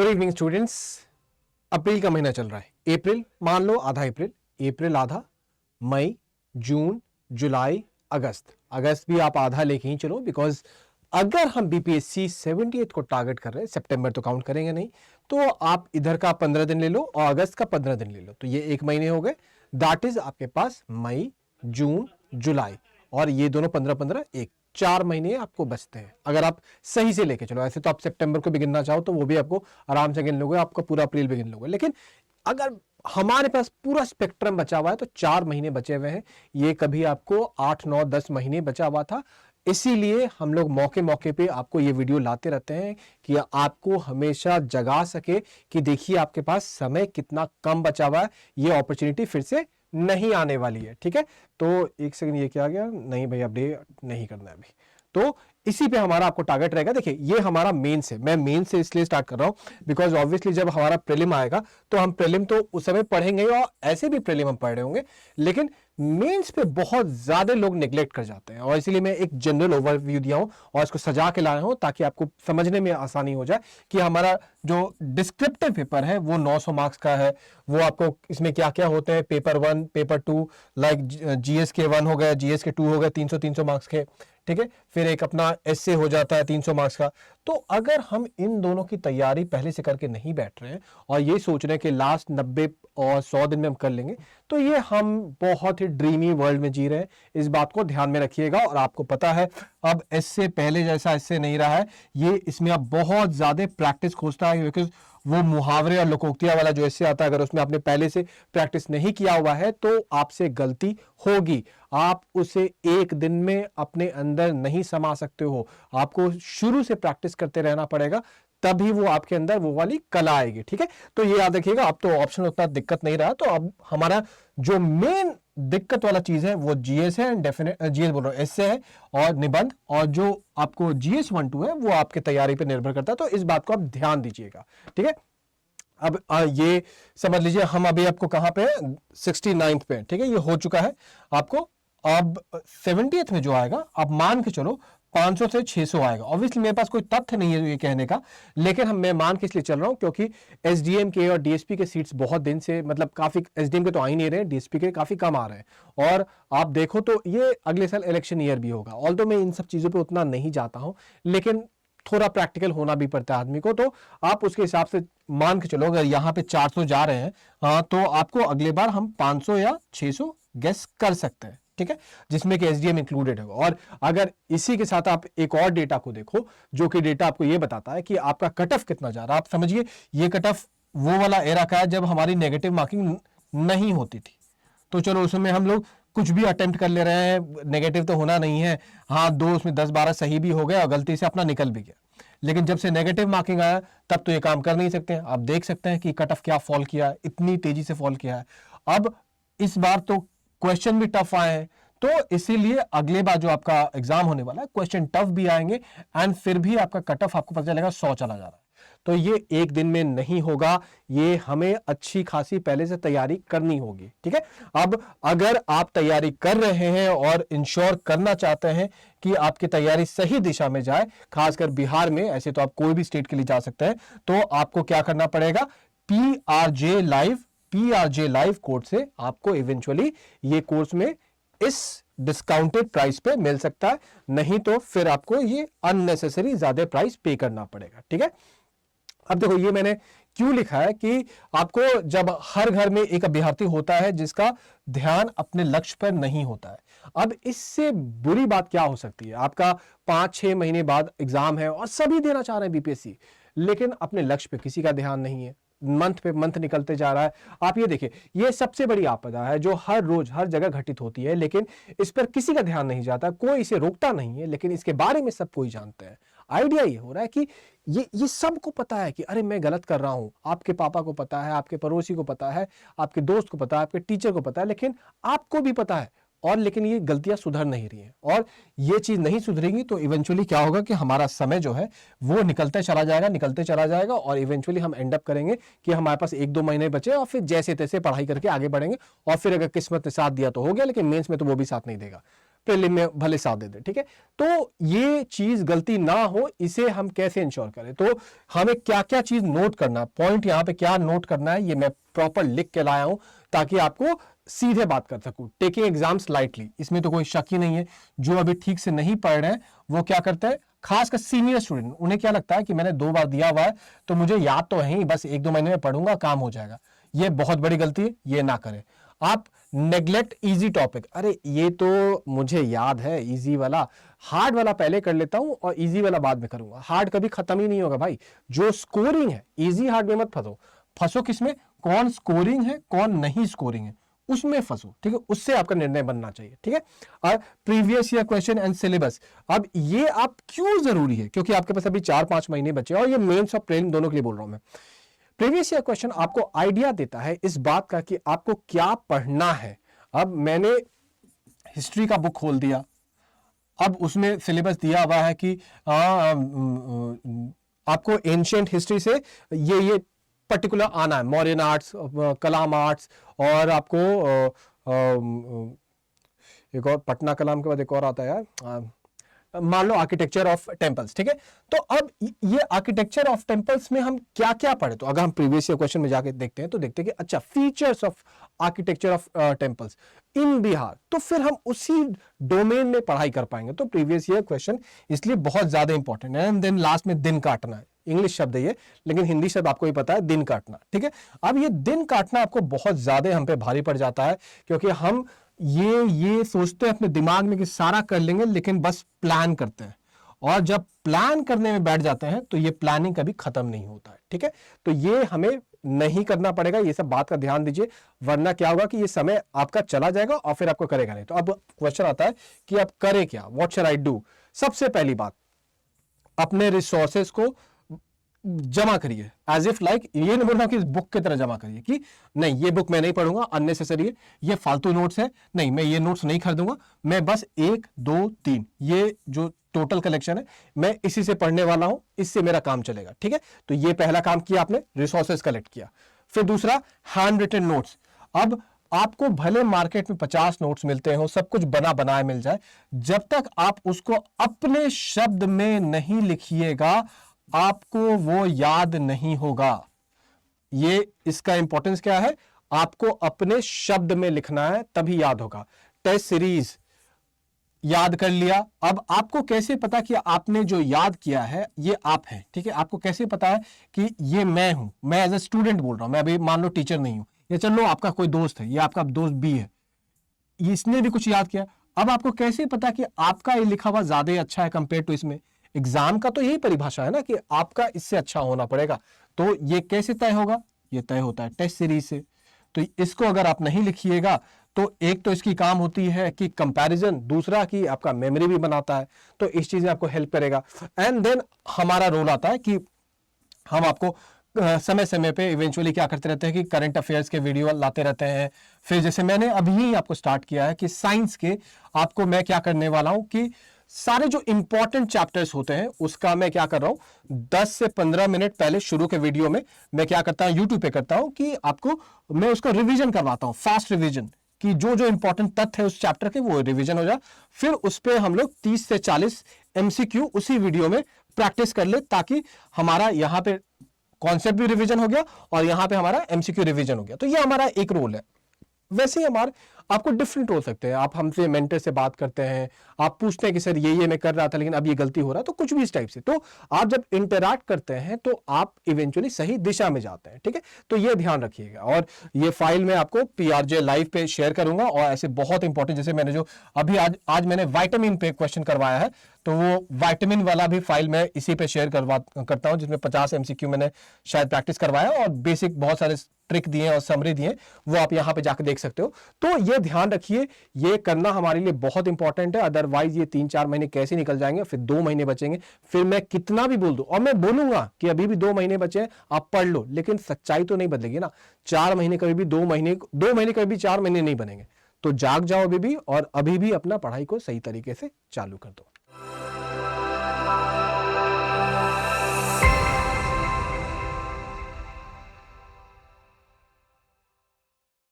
Good evening students. अप्रैल का महीना चल रहा है। अप्रैल मान लो आधा अप्रैल आधा, मई, जून, जुलाई, अगस्त भी आप आधा लेके ही चलो, बिकॉज अगर हम बीपीएससी 78 को टारगेट कर रहे हैं, सितंबर तो काउंट करेंगे नहीं, तो आप इधर का 15 दिन ले लो और अगस्त का 15 दिन ले लो, तो ये 1 महीने हो गए। दैट इज आपके पास मई, जून, जुलाई, और ये दोनों 15-15 एक 4 महीने आपको बचते हैं अगर आप सही से लेके चलो। ऐसे तो आप सितंबर को भी गिनना चाहो तो वो भी आपको आराम से गिन लोगे, आपका पूरा अप्रैल भी गिन लोगे, लेकिन अगर हमारे पास पूरा स्पेक्ट्रम बचा हुआ है तो 4 महीने बचे हुए हैं। ये कभी आपको 8, 9, 10 महीने बचा हुआ था, इसीलिए हम लोग मौके मौके पे आपको ये वीडियो लाते रहते हैं कि आपको हमेशा जगा सके कि देखिए आपके पास समय कितना कम बचा हुआ है, ये अपॉर्चुनिटी फिर से नहीं आने वाली है। ठीक है, तो एक सेकंड, ये क्या गया? नहीं भाई, अपडेट नहीं करना है अभी, तो इसी पे हमारा आपको टारगेट रहेगा। देखिए ये हमारा मेंस है, मैं मेंस से इसलिए स्टार्ट कर रहा हूं बिकॉज ऑब्वियसली जब हमारा प्रीलिम आएगा तो हम प्रीलिम तो उस समय पढ़ेंगे और ऐसे भी प्रीलिम हम पढ़ रहे होंगे, लेकिन मेंस पे बहुत ज्यादा लोग नेग्लेक्ट कर जाते हैं, और इसीलिए मैं एक जनरल ओवरव्यू दिया हूं और इसको सजा के लाया हूं ताकि आपको समझने में आसानी हो जाए कि हमारा जो डिस्क्रिप्टिव पेपर है वो 900 मार्क्स का है। वो आपको इसमें क्या क्या होते हैं, पेपर 1, पेपर 2, लाइक जीएस के 1 हो गया, जीएस के 2 हो गए, 300 मार्क्स के। ठीक है, फिर एक अपना एसए हो जाता है 300 मार्क्स का। तो अगर हम इन दोनों की तैयारी पहले से करके नहीं बैठ रहे हैं और ये सोच रहे हैं कि लास्ट 90 और 100 दिन में हम कर लेंगे, तो ये हम बहुत ही ड्रीमी वर्ल्ड में जी रहे हैं। इस बात को ध्यान में रखिएगा। और आपको पता है अब इससे पहले जैसा इससे नहीं रहा है, ये इसमें अब बहुत ज्यादा प्रैक्टिस खोजता है, बिकॉज वो मुहावरे और लोकोक्तियां वाला जो इससे आता है, अगर उसमें आपने पहले से प्रैक्टिस नहीं किया हुआ है तो आपसे गलती होगी। आप उसे एक दिन में अपने अंदर नहीं समा सकते हो, आपको शुरू से प्रैक्टिस करते रहना पड़ेगा, तभी वो आपके अंदर वो वाली कला आएगी। ठीक है, तो ये याद रखिएगा। अब तो ऑप्शन उतना दिक्कत नहीं रहा, तो अब हमारा जो मेन दिक्कत वाला चीज है वो जीएस है, डेफिनेट जीएस बोल रहा हूं, एसए है और निबंध, और जो आपको जीएस 1-2 है वो आपके तैयारी पे निर्भर करता है, तो इस बात को आप ध्यान दीजिएगा। ठीक है, अब ये समझ लीजिए हम अभी आपको कहां पे है, 69th पे। ठीक है, ये हो चुका है आपको। अब 70th में जो आएगा, आप मान के चलो 500 से 600 आएगा। ऑब्वियसली मेरे पास कोई तथ्य नहीं है ये कहने का, लेकिन मैं मान के इसलिए चल रहा हूं क्योंकि एसडीएम के और डीएसपी के सीट्स बहुत दिन से, मतलब काफी, एसडीएम के तो आ ही नहीं रहे, डीएसपी के काफी कम आ रहे हैं। और आप देखो तो ये अगले साल इलेक्शन ईयर भी होगा। ऑल्दो मैं इन सब चीजों पे उतना नहीं जाता हूं, लेकिन थोड़ा प्रैक्टिकल होना भी पड़ता है आदमी को, तो आप उसके हिसाब से मान के चलो। अगर यहाँ पे 400 जा रहे हैं तो आपको अगले बार हम 500 या 600 गेस कर सकते हैं। ठीक है, जिसमें कि एसडीएम इंक्लूडेड है। और अगर इसी के साथ आप एक और डेटा को देखो, जो कि डेटा आपको ये बताता है कि आपका कट ऑफ कितना जा रहा है। आप समझिए ये कट ऑफ वो वाला एरा का है जब हमारी नेगेटिव मार्किंग नहीं होती थी, तो चलो उसमें हम लोग कुछ भी अटेम्प्ट कर ले रहे हैं, नेगेटिव तो होना नहीं है। हाँ, 2 उसमें 10-12 सही भी हो गया और गलती से अपना निकल भी गया, लेकिन जब से नेगेटिव मार्किंग आया तब तो ये काम कर नहीं सकते हैं। आप देख सकते हैं कि कट ऑफ क्या फॉल किया है, इतनी तेजी से फॉल किया है। अब इस बार तो क्वेश्चन भी टफ आए हैं, तो इसीलिए अगले बार जो आपका एग्जाम होने वाला है क्वेश्चन टफ भी आएंगे, एंड फिर भी आपका कट ऑफ आपको पता चलेगा 100 चला जा रहा है। तो ये एक दिन में नहीं होगा, ये हमें अच्छी खासी पहले से तैयारी करनी होगी। ठीक है, अब अगर आप तैयारी कर रहे हैं और इंश्योर करना चाहते हैं कि आपकी तैयारी सही दिशा में जाए, खासकर बिहार में, ऐसे तो आप कोई भी स्टेट के लिए जा सकते हैं, तो आपको क्या करना पड़ेगा, पीआरजे लाइव कोर्स से आपको इवेंचुअली ये कोर्स में इस डिस्काउंटेड प्राइस पे मिल सकता है, नहीं तो फिर आपको ये अननेसेसरी ज्यादा प्राइस पे करना पड़ेगा। ठीक है, अब देखो ये मैंने क्यों लिखा है कि आपको, जब हर घर में एक अभ्यर्थी होता है जिसका ध्यान अपने लक्ष्य पर नहीं होता है। अब इससे बुरी बात क्या हो सकती है, आपका 5-6 महीने बाद एग्जाम है और सभी देना चाह रहे हैं बीपीएससी, लेकिन अपने लक्ष्य पे किसी का ध्यान नहीं है, मंथ पे मंथ निकलते जा रहा है। आप ये देखिए, ये सबसे बड़ी आपदा है जो हर रोज हर जगह घटित होती है, लेकिन इस पर किसी का ध्यान नहीं जाता, कोई इसे रोकता नहीं है, लेकिन इसके बारे में सब कोई जानते हैं। आइडिया ये हो रहा है कि ये सबको पता है कि अरे मैं गलत कर रहा हूं, आपके पापा को पता है, आपके पड़ोसी को पता है, आपके दोस्त को पता है, आपके टीचर को पता है, लेकिन आपको भी पता है, और लेकिन ये गलतियां सुधर नहीं रही हैं, और ये चीज नहीं सुधरेगी तो इवेंचुअली क्या होगा कि हमारा समय जो है वो निकलते चला जाएगा और इवेंचुअली हम एंड अप करेंगे कि हमारे पास 1-2 महीने बचे और फिर जैसे तैसे पढ़ाई करके आगे बढ़ेंगे, और फिर अगर किस्मत ने साथ दिया तो हो गया, लेकिन मेंस में तो वो भी साथ नहीं देगा। प्रीलिम में भले 7 दे दे, ठीक है। तो ये चीज गलती ना हो, इसे हम कैसे इंश्योर करें, तो हमें क्या क्या चीज नोट करना है, पॉइंट यहां पे क्या नोट करना है, ये मैं प्रॉपर लिख के लाया हूं ताकि आपको सीधे बात कर सकूं। टेकिंग एग्जाम्स लाइटली, इसमें तो कोई शक ही नहीं है। जो अभी ठीक से नहीं पढ़ रहे हैं वो क्या करते हैं, खासकर सीनियर स्टूडेंट, उन्हें क्या लगता है कि मैंने 2 बार दिया हुआ है तो मुझे याद तो है ही, बस 1-2 महीने में पढ़ूंगा काम हो जाएगा। ये बहुत बड़ी गलती है, ये ना करें आप। नेग्लेक्ट इजी टॉपिक, अरे ये तो मुझे याद है, इजी वाला, हार्ड वाला पहले कर लेता हूं और इजी वाला बाद में करूंगा। हार्ड कभी खत्म ही नहीं होगा भाई। जो स्कोरिंग है, इजी हार्ड में मत फंसो। फंसो किसमें, कौन स्कोरिंग है कौन नहीं स्कोरिंग है, उसमें फंसो, ठीक है। उससे आपका निर्णय बनना चाहिए, ठीक है। और previous year question and syllabus, अब ये आप क्यों जरूरी है, क्योंकि आपके पास अभी 4-5 महीने बचे और ये मेंस और प्रीलिम दोनों के लिए बोल रहा हूं मैं। प्रीवियस ईयर क्वेश्चन आपको आइडिया देता है इस बात का कि आपको क्या पढ़ना है। अब मैंने हिस्ट्री का बुक खोल दिया, अब उसमें सिलेबस दिया हुआ है कि आपको एंशिएंट हिस्ट्री से ये पर्टिकुलर आना है, मौर्यन आर्ट्स, कलाम आर्ट्स, और आपको एक और पटना कलाम के बाद एक और आता है यार, मान लो आर्किटेक्चर ऑफ टेंपल्स, ठीक है। तो अब ये आर्किटेक्चर ऑफ टेंपल्स में हम क्या क्या पढ़े, तो अगर हम प्रीवियस ईयर क्वेश्चन में जाके देखते हैं तो देखते हैं कि अच्छा, features of architecture of temples in Bihar, तो फिर हम उसी डोमेन में पढ़ाई कर पाएंगे। तो प्रीवियस ईयर क्वेश्चन इसलिए बहुत ज्यादा इंपॉर्टेंट है। एंड देन लास्ट में दिन काटना है, इंग्लिश शब्द है ये, लेकिन हिंदी शब्द आपको ही पता है, दिन काटना, ठीक है। अब ये दिन काटना आपको बहुत ज्यादा हम पे भारी पड़ जाता है, क्योंकि हम ये सोचते हैं अपने दिमाग में कि सारा कर लेंगे, लेकिन बस प्लान करते हैं, और जब प्लान करने में बैठ जाते हैं तो ये प्लानिंग कभी खत्म नहीं होता है, ठीक है। तो ये हमें नहीं करना पड़ेगा, ये सब बात का ध्यान दीजिए, वरना क्या होगा कि ये समय आपका चला जाएगा और फिर आपको करेगा नहीं। तो अब क्वेश्चन आता है कि आप करें क्या, व्हाट शुड आई डू। सबसे पहली बात, अपने रिसोर्सेस को जमा करिए, एज इफ लाइक, ये नहीं बोलना कि इस बुक की तरह जमा करिए कि नहीं ये बुक मैं नहीं पढ़ूंगा, अननेसेसरी है, ये फालतू नोट्स है, नहीं मैं ये नोट्स नहीं खरीदूंगा, मैं बस 1, 2, 3 ये जो टोटल कलेक्शन है मैं इसी से पढ़ने वाला हूं, इससे मेरा काम चलेगा, ठीक है। तो ये पहला काम किया आपने, रिसोर्सेस कलेक्ट किया। फिर दूसरा, हैंड रिटन नोट्स। अब आपको भले मार्केट में 50 नोट्स मिलते हो, सब कुछ बना बनाए मिल जाए, जब तक आप उसको अपने शब्द में नहीं लिखिएगा आपको वो याद नहीं होगा। ये इसका इंपॉर्टेंस क्या है, आपको अपने शब्द में लिखना है तभी याद होगा। टेस्ट सीरीज याद कर लिया, अब आपको कैसे पता कि आपने जो याद किया है ये आप हैं, ठीक है। आपको कैसे पता है कि ये मैं हूं, मैं एज ए स्टूडेंट बोल रहा हूं, मैं अभी मान लो टीचर नहीं हूं, या चलो आपका कोई दोस्त है, ये आपका दोस्त भी है, इसने भी कुछ याद किया। अब आपको कैसे पता कि आपका ये लिखा हुआ ज्यादा अच्छा है कंपेयर टू इसमें। एग्जाम का तो यही परिभाषा है ना कि आपका इससे अच्छा होना पड़ेगा। तो ये कैसे तय होगा, ये तय होता है टेस्ट सीरीज से। तो इसको अगर आप नहीं लिखिएगा तो एक तो इसकी काम होती है कि कंपैरिजन, दूसरा कि आपका मेमोरी भी बनाता है, तो इस चीज में आपको हेल्प करेगा। एंड देन हमारा रोल आता है कि हम आपको समय समय पे इवेंचुअली क्या करते रहते हैं कि करंट अफेयर्स के वीडियो लाते रहते हैं। फिर जैसे मैंने अभी आपको स्टार्ट किया है कि साइंस के आपको मैं क्या करने वाला हूं कि सारे जो इंपॉर्टेंट चैप्टर्स होते हैं उसका मैं क्या कर रहा हूं, 10 से 15 मिनट पहले शुरू के वीडियो में मैं क्या करता हूं, यूट्यूब पे करता हूं कि आपको मैं उसका रिवीजन करवाता हूं, फास्ट रिवीजन, कि जो जो इंपॉर्टेंट तथ्य है उस चैप्टर के वो रिवीजन हो जाए। फिर उस पर हम लोग 30 से 40 MCQ उसी वीडियो में प्रैक्टिस कर ले, ताकि हमारा यहाँ पे कॉन्सेप्ट भी रिवीजन हो गया और यहाँ पे हमारा MCQ रिवीजन हो गया। तो ये हमारा एक रोल है। वैसे ही हमारे आपको डिफरेंट हो सकते हैं, आप हमसे मेंटर से बात करते हैं, आप पूछते हैं कि सर ये मैं कर रहा था लेकिन अब ये गलती हो रहा है, तो कुछ भी इस टाइप से। तो आप जब इंटरैक्ट करते हैं तो आप इवेंचुअली सही दिशा में जाते हैं, ठीक है। तो ये ध्यान रखिएगा। और ये फाइल मैं आपको PRJ लाइव पे शेयर करूंगा, और ऐसे बहुत इंपॉर्टेंट, जैसे मैंने जो अभी आज मैंने विटामिन पे क्वेश्चन करवाया है, तो वो विटामिन वाला भी फाइल मैं इसी पे शेयर करता हूं, जिसमें 50 MCQ मैंने शायद प्रैक्टिस करवाया और बेसिक बहुत सारे ट्रिक दिए और समरी दिए, वो आप यहां पे जाकर देख सकते हो। तो ये ध्यान रखिए, ये करना हमारे लिए बहुत इंपॉर्टेंट है। अदरवाइज ये 3-4 महीने कैसे निकल जाएंगे, फिर 2 महीने बचेंगे, फिर मैं कितना भी बोल दूं, और मैं बोलूंगा कि अभी भी 2 महीने बचे हैं आप पढ़ लो, लेकिन सच्चाई तो नहीं बदलेगी ना। 4 महीने कभी भी 2 महीने कभी भी 4 महीने नहीं बनेंगे। तो जाग जाओ अभी भी, और अभी भी अपना पढ़ाई को सही तरीके से चालू कर दो।